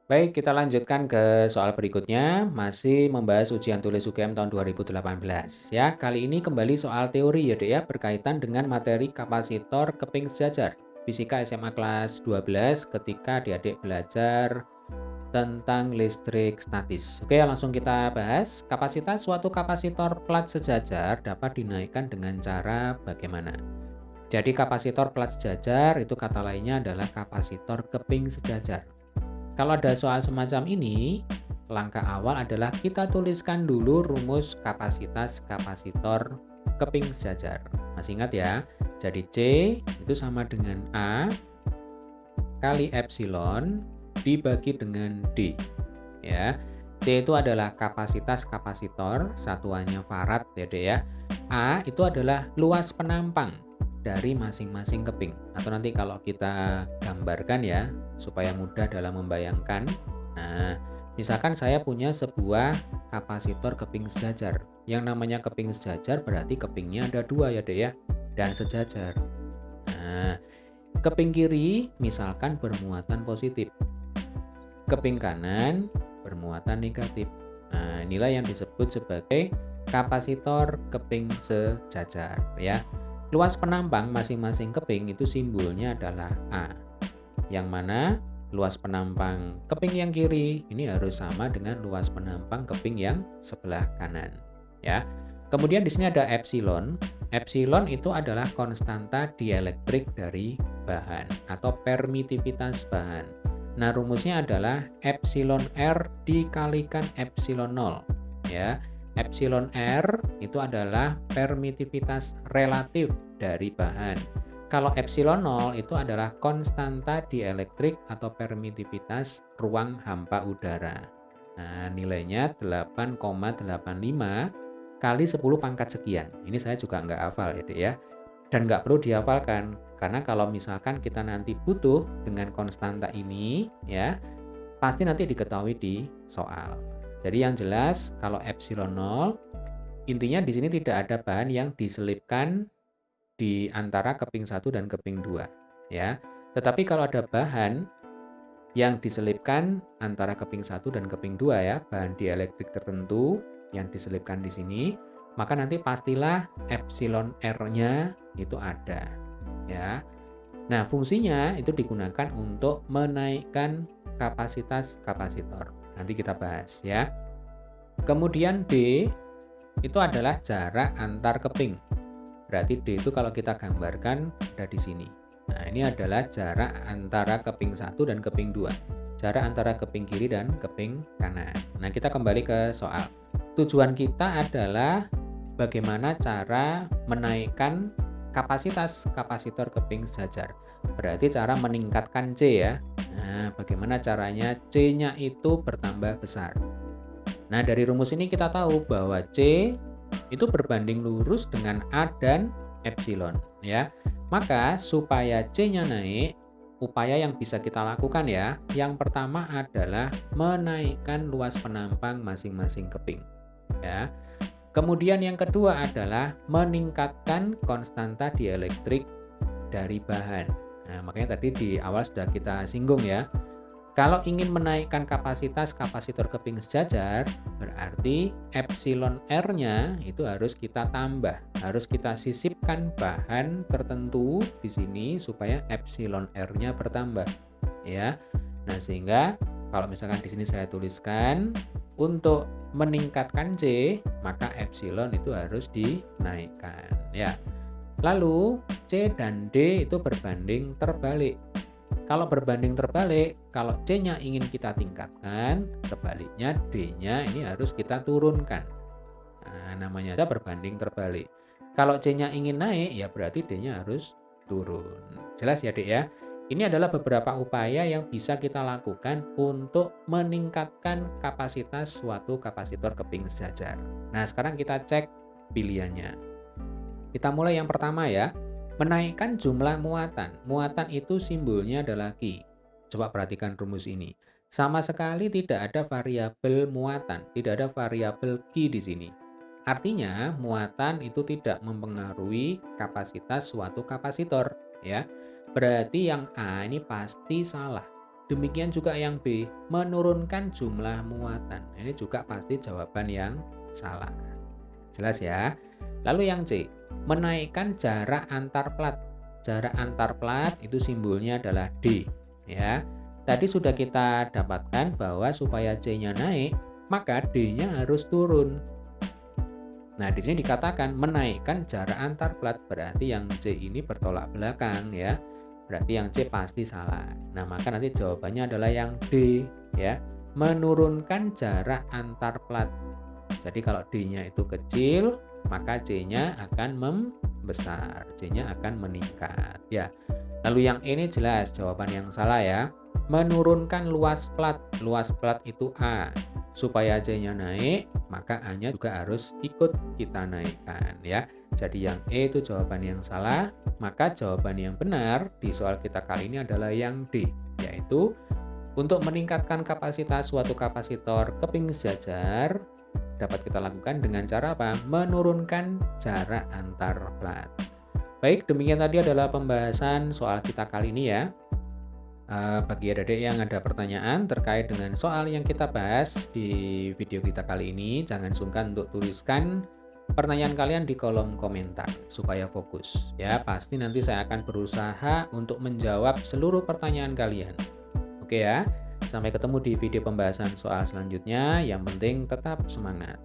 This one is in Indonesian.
Baik, kita lanjutkan ke soal berikutnya, masih membahas ujian tulis UGM tahun 2018 ya. Kali ini kembali soal teori ya, Dek ya, berkaitan dengan materi kapasitor keping sejajar. Fisika SMA kelas 12 ketika adik-adik belajar tentang listrik statis. Oke, langsung kita bahas. Kapasitas suatu kapasitor plat sejajar dapat dinaikkan dengan cara bagaimana? Jadi kapasitor plat sejajar itu kata lainnya adalah kapasitor keping sejajar. Kalau ada soal semacam ini, langkah awal adalah kita tuliskan dulu rumus kapasitas kapasitor keping sejajar. Masih ingat ya? Jadi C itu sama dengan A kali epsilon dibagi dengan D. Ya. C itu adalah kapasitas kapasitor, satuannya farad ya Dek ya. A itu adalah luas penampang dari masing-masing keping. Atau nanti kalau kita gambarkan ya, supaya mudah dalam membayangkan. Nah, misalkan saya punya sebuah kapasitor keping sejajar. Yang namanya keping sejajar berarti kepingnya ada dua ya Dek ya, dan sejajar. Nah, keping kiri misalkan bermuatan positif. Keping kanan bermuatan negatif. Nah, inilah yang disebut sebagai kapasitor keping sejajar ya. Luas penampang masing-masing keping itu simbolnya adalah A. Yang mana luas penampang keping yang kiri ini harus sama dengan luas penampang keping yang sebelah kanan ya. Kemudian di sini ada epsilon. Epsilon itu adalah konstanta dielektrik dari bahan atau permitivitas bahan. Nah, rumusnya adalah epsilon R dikalikan epsilon 0 ya. Epsilon R itu adalah permitivitas relatif dari bahan. Kalau epsilon 0 itu adalah konstanta dielektrik atau permitivitas ruang hampa udara. Nah, nilainya 8,85 kali 10 pangkat sekian. Ini saya juga nggak hafal ya, Dek ya. Dan nggak perlu dihafalkan, karena kalau misalkan kita nanti butuh dengan konstanta ini, ya, pasti nanti diketahui di soal. Jadi yang jelas, kalau epsilon 0, intinya di sini tidak ada bahan yang diselipkan di antara keping 1 dan keping 2, ya. Tetapi kalau ada bahan yang diselipkan antara keping 1 dan keping 2 ya, bahan dielektrik tertentu yang diselipkan di sini, maka nanti pastilah epsilon R-nya itu ada, ya. Nah, fungsinya itu digunakan untuk menaikkan kapasitas kapasitor. Nanti kita bahas ya. Kemudian D itu adalah jarak antar keping. Berarti D itu kalau kita gambarkan ada di sini. Nah, ini adalah jarak antara keping 1 dan keping 2. Jarak antara keping kiri dan keping kanan. Nah, kita kembali ke soal. Tujuan kita adalah bagaimana cara menaikkan kapasitas kapasitor keping sejajar. Berarti cara meningkatkan C ya. Nah, bagaimana caranya C-nya itu bertambah besar. Nah, dari rumus ini kita tahu bahwa C itu berbanding lurus dengan A dan epsilon ya. Maka supaya C-nya naik, upaya yang bisa kita lakukan ya, yang pertama adalah menaikkan luas penampang masing-masing keping ya. Kemudian yang kedua adalah meningkatkan konstanta dielektrik dari bahan. Nah, makanya tadi di awal sudah kita singgung ya. Kalau ingin menaikkan kapasitas kapasitor keping sejajar, berarti epsilon R-nya itu harus kita tambah, harus kita sisipkan bahan tertentu di sini supaya epsilon R-nya bertambah, ya. Nah, sehingga kalau misalkan di sini saya tuliskan untuk meningkatkan C, maka epsilon itu harus dinaikkan, ya. Lalu C dan D itu berbanding terbalik. Kalau berbanding terbalik, kalau C-nya ingin kita tingkatkan, sebaliknya D-nya ini harus kita turunkan. Nah, namanya aja berbanding terbalik. Kalau C-nya ingin naik, ya berarti D-nya harus turun. Jelas ya, Dek ya? Ini adalah beberapa upaya yang bisa kita lakukan untuk meningkatkan kapasitas suatu kapasitor keping sejajar. Nah, sekarang kita cek pilihannya. Kita mulai yang pertama ya. Menaikkan jumlah muatan. Muatan itu simbolnya adalah Q. Coba perhatikan rumus ini. Sama sekali tidak ada variabel muatan, tidak ada variabel Q di sini. Artinya, muatan itu tidak mempengaruhi kapasitas suatu kapasitor, ya. Berarti yang A ini pasti salah. Demikian juga yang B, menurunkan jumlah muatan. Ini juga pasti jawaban yang salah. Jelas ya? Lalu yang C, menaikkan jarak antar plat. Jarak antar plat itu simbolnya adalah D. Ya, tadi sudah kita dapatkan bahwa supaya C-nya naik, maka D-nya harus turun. Nah, di sini dikatakan menaikkan jarak antar plat, berarti yang C ini bertolak belakang ya. Berarti yang C pasti salah. Nah, maka nanti jawabannya adalah yang D ya. Menurunkan jarak antar plat. Jadi kalau D-nya itu kecil, maka C-nya akan membesar, C-nya akan meningkat ya. Lalu yang ini jelas jawaban yang salah ya. Menurunkan luas plat. Luas plat itu A. Supaya C-nya naik, maka A-nya juga harus ikut kita naikkan ya. Jadi yang E itu jawaban yang salah, maka jawaban yang benar di soal kita kali ini adalah yang D, yaitu untuk meningkatkan kapasitas suatu kapasitor keping sejajar dapat kita lakukan dengan cara apa? Menurunkan jarak antar plat. Baik, demikian tadi adalah pembahasan soal kita kali ini ya. Bagi adik-adik yang ada pertanyaan terkait dengan soal yang kita bahas di video kita kali ini, jangan sungkan untuk tuliskan pertanyaan kalian di kolom komentar supaya fokus. Ya, pasti nanti saya akan berusaha untuk menjawab seluruh pertanyaan kalian. Oke ya, sampai ketemu di video pembahasan soal selanjutnya. Yang penting tetap semangat.